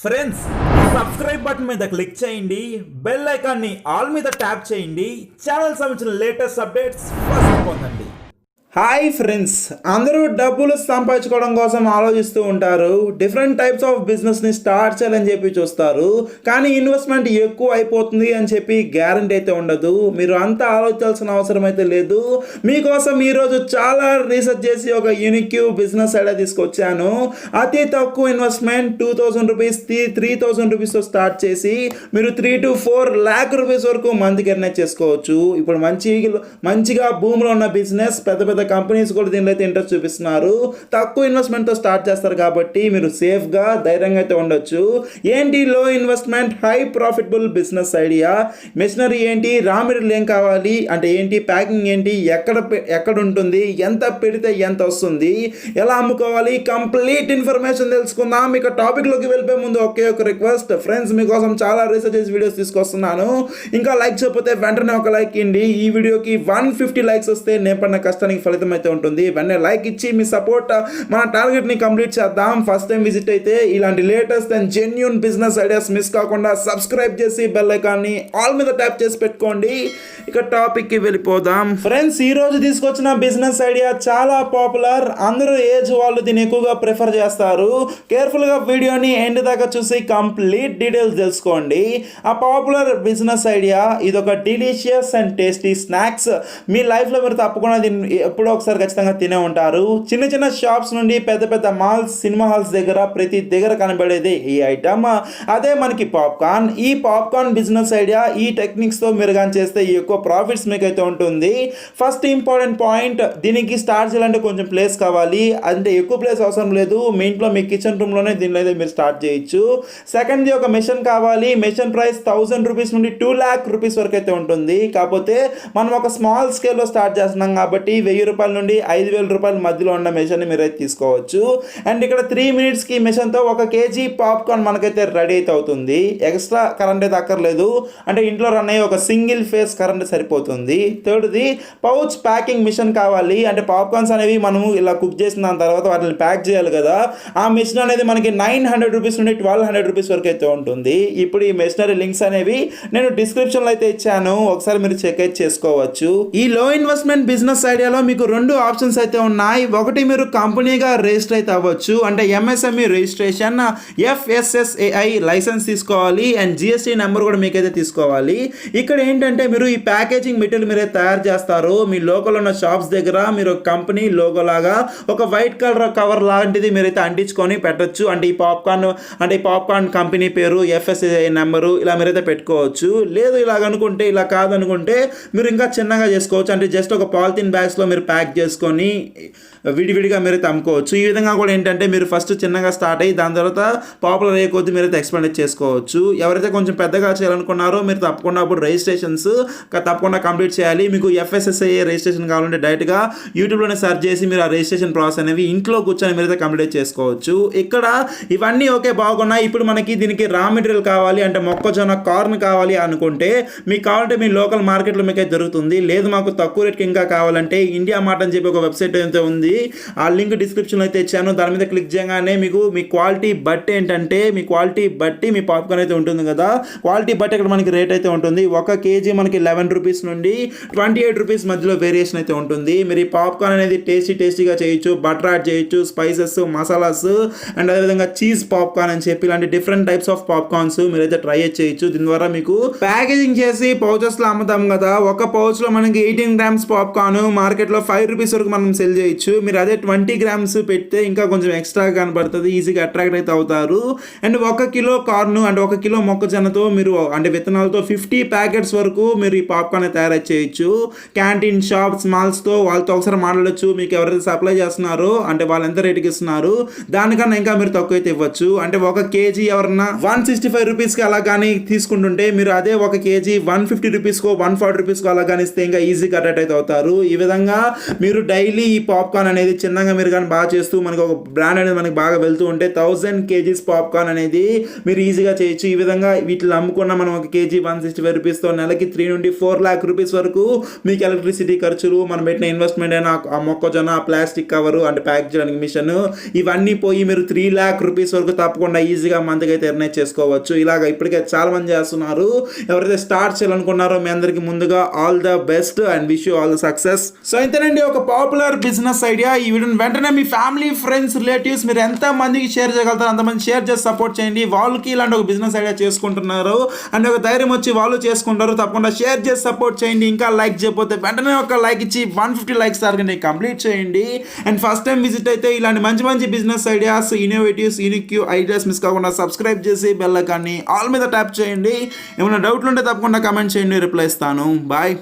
Friends subscribe button మీద click చేయండి, bell ఐకాన్ని ఆల్ మీద ట్యాప్ చేయండి, ఛానల్ సంబంధించిన లేటెస్ట్ అప్డేట్స్ ఫస్ట్ పొందండి. హాయ్ ఫ్రెండ్స్, అందరూ డబ్బులు సంపాదించుకోవడం కోసం ఆలోచిస్తూ ఉంటారు. డిఫరెంట్ టైప్స్ ఆఫ్ బిజినెస్ని స్టార్ట్ చేయాలని చెప్పి చూస్తారు, కానీ ఇన్వెస్ట్మెంట్ ఎక్కువ అయిపోతుంది అని చెప్పి గ్యారంటీ అయితే ఉండదు. మీరు అంతా ఆలోచించాల్సిన అవసరం అయితే లేదు. మీకోసం ఈరోజు చాలా రీసెర్చ్ చేసి ఒక యూనిక్ బిజినెస్ ఐడియా తీసుకొచ్చాను. అతి తక్కువ ఇన్వెస్ట్మెంట్ 2000 రూపీస్ 3000 రూపీస్తో స్టార్ట్ చేసి మీరు 3 to 4 lakh రూపీస్ వరకు మంత్కి ఎర్న్ చేసుకోవచ్చు. ఇప్పుడు మంచిగా భూమిలో ఉన్న బిజినెస్, పెద్ద కంపెనీస్ కూడా దీనిలో అయితే ఇంట్రెస్ట్ చూపిస్తున్నారు. తక్కువ ఇన్వెస్ట్మెంట్తో స్టార్ట్ చేస్తారు కాబట్టి మీరు సేఫ్గా ధైర్యంగా అయితే ఉండొచ్చు. ఏంటి లో investment high profitable business idea? Machinery ఏంటి, రా మెటీరియల్ ఏం కావాలి అంటే ఏంటి, ప్యాకింగ్ ఏంటి, ఎక్కడ ఉంటుంది, ఎంత పెడితే ఎంత వస్తుంది, ఎలా అమ్ముకోవాలి, కంప్లీట్ ఇన్ఫర్మేషన్ తెలుసుకుందాం. ఇక టాపిక్లోకి వెళ్ళిపోయే ముందు ఒకే ఒక రిక్వెస్ట్ ఫ్రెండ్స్, మీకోసం చాలా రీసెర్చ్ చేసి వీడియోస్ తీసుకొస్తున్నాను. ఇంకా లైక్ చేయకపోతే వెంటనే ఒక లైక్ ఇవ్వండి. ఈ వీడియోకి 150 లైక్స్ వస్తే నేను పడిన కష్టానికి ఫలితం అయితే ఉంటుంది. వెంటనే లైక్ ఇచ్చి మీ సపోర్ట్ మన టార్గెట్ని కంప్లీట్ చేద్దాం. ఫస్ట్ టైం విజిట్ అయితే ఇలాంటి latest and genuine business ideas miss కాకుండా సబ్స్క్రైబ్ చేసి బెల్ ఐకాన్ని ఆల్ మీద ట్యాప్ చేసి పెట్టుకోండి. ఇక టాపిక్కి వెళ్ళిపోదాం. ఫ్రెండ్స్, ఈ రోజు తీసుకొచ్చిన బిజినెస్ ఐడియా చాలా పాపులర్. అందరూ ఏజ్ వాళ్ళు దీన్ని ఎక్కువగా ప్రిఫర్ చేస్తారు. కేర్ఫుల్గా వీడియోని ఎండ్ దాకా చూసి కంప్లీట్ డీటెయిల్స్ తెలుసుకోండి. ఆ పాపులర్ బిజినెస్ ఐడియా ఇది ఒక డెలిషియస్ అండ్ టేస్టీ స్నాక్స్. మీ లైఫ్లో మీరు తప్పకుండా దీన్ని ఎప్పుడో ఒకసారి ఖచ్చితంగా తినే ఉంటారు. చిన్న చిన్న షాప్స్ నుండి పెద్ద పెద్ద మాల్స్, సినిమా హాల్స్ దగ్గర ప్రతి దగ్గర కనబడేది ఈ ఐటమ్. అదే మనకి పాప్కార్న్. ఈ పాప్కార్న్ బిజినెస్ ఐడియా ఈ టెక్నిక్స్తో మీరు కానీ చేస్తే ఎక్కువ ప్రాఫిట్స్ మీకు అయితే ఉంటుంది. ఫస్ట్ ఇంపార్టెంట్ పాయింట్, దీనికి స్టార్ట్ చేయాలంటే కొంచెం ప్లేస్ కావాలి. అంటే ఎక్కువ ప్లేస్ అవసరం లేదు. మీ ఇంట్లో మీ కిచెన్ రూమ్లోనే దీనిలో అయితే మీరు స్టార్ట్ చేయొచ్చు. సెకండ్ది ఒక మెషిన్ కావాలి. మెషిన్ ప్రైస్ 1000 రూపీస్ నుండి 2 lakh రూపీస్ వరకు అయితే ఉంటుంది. కాకపోతే మనం ఒక స్మాల్ స్కేల్లో స్టార్ట్ చేస్తున్నాం కాబట్టి 1000 రూపాయల నుండి 5000 రూపాయల మధ్యలో ఉన్న మెషిన్ని మీరు అయితే తీసుకోవచ్చు. అండ్ ఇక్కడ 3 minutesకి మెషిన్తో 1 kg పాప్కార్న్ మనకైతే రెడీ అయితే అవుతుంది. ఎక్స్ట్రా కరెంట్ అయితే అక్కర్లేదు. అంటే ఇంట్లో రన్ అయ్యే ఒక సింగిల్ ఫేస్ కరెంట్ సరిపోతుంది. థర్డ్ది పౌచ్ ప్యాకింగ్ మిషన్ కావాలి. అంటే పాప్కార్న్స్ అనేవి మనము ఇలా కుక్ చేసిన దాని తర్వాత వాటిని ప్యాక్ చేయాలి కదా. ఆ మిషన్ అనేది మనకి 900 రూపీస్ నుండి 1200 రూపీస్ వరకు అయితే ఉంటుంది. ఇప్పుడు ఈ మెషినరీ లింక్స్ అనేవి నేను డిస్క్రిప్షన్లో అయితే ఇచ్చాను, ఒకసారి మీరు చెక్ అయితే చేసుకోవచ్చు. ఈ లో ఇన్వెస్ట్మెంట్ బిజినెస్ ఐడియాలో మీకు 2 ఆప్షన్స్ అయితే ఉన్నాయి. ఒకటి, మీరు కంపెనీగా రిజిస్టర్ అయితే అవ్వచ్చు. అంటే ఎంఎస్ఎంఈ రిజిస్ట్రేషన్, FSSAI లైసెన్స్ తీసుకోవాలి. అండ్ GST నెంబర్ కూడా మీకైతే తీసుకోవాలి. ఇక్కడ ఏంటంటే మీరు ఈ ప్యాకేజింగ్ మెటీరియల్ మీరే తయారు చేస్తారు. మీ లోకల్ ఉన్న షాప్స్ దగ్గర మీరు కంపెనీ లోగో లాగా ఒక వైట్ కలర్ కవర్ లాంటిది మీరైతే అంటించుకొని పెట్టచ్చు. అంటే ఈ పాప్కార్న్ కంపెనీ పేరు, FSSAI నెంబరు ఇలా మీరైతే పెట్టుకోవచ్చు. లేదు ఇలాగనుకుంటే, ఇలా కాదనుకుంటే మీరు ఇంకా చిన్నగా చేసుకోవచ్చు. అంటే జస్ట్ ఒక పాలిథిన్ బ్యాగ్స్లో మీరు ప్యాక్ చేసుకొని విడివిడిగా మీరైతే అమ్ముకోవచ్చు. ఈ విధంగా కూడా ఏంటంటే మీరు ఫస్ట్ చిన్నగా స్టార్ట్ అయ్యి దాని తర్వాత పాపులర్ అయ్యే కొద్దీ మీరైతే ఎక్స్పాండ్ చేసుకోవచ్చు. ఎవరైతే కొంచెం పెద్దగా చేయాలనుకున్నారో మీరు తప్పకుండా అప్పుడు రిజిస్ట్రేషన్స్ తప్పకుండా కంప్లీట్ చేయాలి. మీకు FSSAI రిజిస్ట్రేషన్ కావాలంటే డైరెక్ట్గా యూట్యూబ్లోనే సెర్చ్ చేసి మీరు ఆ రిజిస్ట్రేషన్ ప్రాసెస్ అనేవి ఇంట్లో కూర్చొని మీరైతే కంప్లీట్ చేసుకోవచ్చు. ఇక్కడ ఇవన్నీ ఓకే బాగున్నాయి. ఇప్పుడు మనకి దీనికి రా మెటీరియల్ కావాలి. అంటే మొక్కజొన్న కార్న్ కావాలి అనుకుంటే మీకు కావాలంటే మీ లోకల్ మార్కెట్లో మీకు అయితే దొరుకుతుంది. లేదు మాకు తక్కువ రేట్కి ఇంకా కావాలంటే ఇండియా మార్ట్ అని చెప్పి ఒక వెబ్సైట్ అయితే ఉంది. ఆ లింక్ డిస్క్రిప్షన్లో అయితే ఇచ్చాను. దాని మీద క్లిక్ చేయగానే మీకు మీ క్వాలిటీ బట్టి ఏంటంటే మీ క్వాలిటీ బట్టి మీ పాప్కార్న్ అయితే ఉంటుంది కదా. క్వాలిటీ బట్టి ఇక్కడ మనకి రేట్ అయితే ఉంటుంది. 1 kg మనకి 11 రూపీస్ నుండి 28 రూపీస్ మధ్యలో వేరియేషన్ అయితే ఉంటుంది. మీరు ఈ పాప్కార్న్ అనేది టేస్టీగా చేయొచ్చు. బటర్ యాడ్ చేయొచ్చు, స్పైసెస్, మసాలాస్ అండ్ అదేవిధంగా చీజ్ పాప్కార్న్ అని చెప్పి ఇలాంటి డిఫరెంట్ టైప్స్ ఆఫ్ పాప్కార్న్స్ మీరైతే ట్రై చేయొచ్చు. దీని ద్వారా మీకు ప్యాకేజింగ్ చేసి పౌచెస్లో అమ్ముతాం కదా. ఒక పౌచ్లో మనకి 18 grams పాప్కార్న్ మార్కెట్లో 5 రూపీస్ వరకు మనం సెల్ చేయొచ్చు. మీరు అదే 20 grams పెడితే ఇంకా కొంచెం ఎక్స్ట్రా కనబడుతుంది, ఈజీగా అట్రాక్ట్ అయితే అవుతారు. అండ్ 1 కిలో కార్న్ అంటే 1 కిలో మొక్కజొన్నతో మీరు అంటే విత్తనాలతో 50 ప్యాకెట్స్ వరకు మీరు ఈ పాప్కార్న్ తయారు చేయొచ్చు. క్యాంటీన్, షాప్స్, మాల్స్తో వాళ్ళతో ఒకసారి మాట్లాడచ్చు. మీకు ఎవరైతే సప్లై చేస్తున్నారో అంటే వాళ్ళు ఎంత రేటుకి ఇస్తున్నారు దానికన్నా ఇంకా మీరు తక్కువ అయితే ఇవ్వచ్చు. అంటే 1 kg ఎవరన్నా 165 రూపీస్కి అలా కానీ తీసుకుంటుంటే మీరు అదే 1 kg 150 రూపీస్కో 140 రూపీస్కో అలా కానీ ఇస్తే ఇంకా ఈజీగా అట్రాక్ట్ అయితే అవుతారు. ఈ విధంగా మీరు డైలీ ఈ పాప్కార్న్ అనేది చిన్నగా మీరు కానీ బాగా చేస్తూ మనకి ఒక బ్రాండ్ అనేది మనకి బాగా వెళ్తూ ఉంటే 1000 kgs పాప్కార్న్ అనేది మీరు ఈజీగా చేయొచ్చు. ఈ విధంగా వీటిని అమ్ముకున్న మనం ఒక కేజీ 165 రూపీస్తో నెలకి 3 నుండి 4 lakh రూపీస్ వరకు మీకు ఎలక్ట్రిసిటీ ఖర్చులు, మనం పెట్టిన ఇన్వెస్ట్మెంట్ అయినా ఆ మొక్కజొన్న, ఆ ప్లాస్టిక్ కవరు అంటే ప్యాక్ చేయడానికి మిషన్, ఇవన్నీ పోయి మీరు 3 lakh రూపీస్ వరకు తప్పకుండా ఈజీగా మంత్కి అయితే ఎర్న్ చేసుకోవచ్చు. ఇలాగ ఇప్పటికే చాలా మంది చేస్తున్నారు. ఎవరైతే స్టార్ట్ చేయాలనుకున్నారో మీ అందరికి ముందుగా all the best and wish you all the success. So ఇంతేనండి ఒక పాపులర్ బిజినెస్ ఐడియా. ఈ వీడియోని వెంటనే మీ ఫ్యామిలీ, ఫ్రెండ్స్, రిలేటివ్స్ మీరు ఎంత మందికి షేర్ చేయగలుగుతారు అంతమంది షేర్ చేసి సపోర్ట్ చేయండి. వాళ్ళకి ఇలాంటి ఒక బిజినెస్ ఐడియా చేసుకుంటున్నారు అండ్ ఒక ధైర్యం వచ్చి వాళ్ళు చేసుకుంటారు. తప్పకుండా షేర్ చేసి సపోర్ట్ చేయండి. ఇంకా లైక్ చేయకపోతే వెంటనే ఒక లైక్ ఇచ్చి 150 likes టార్గెట్ కంప్లీట్ చేయండి. అండ్ ఫస్ట్ టైం విజిట్ అయితే ఇలాంటి మంచి మంచి business ideas, innovatives, unique ideas miss కాకుండా సబ్స్క్రైబ్ చేసి బెల్ ఐకాన్ని ఆల్ మీద ట్యాప్ చేయండి. ఏమైనా డౌట్లు ఉంటే తప్పకుండా కమెంట్ చేయండి, రిప్లై ఇస్తాను. బాయ్.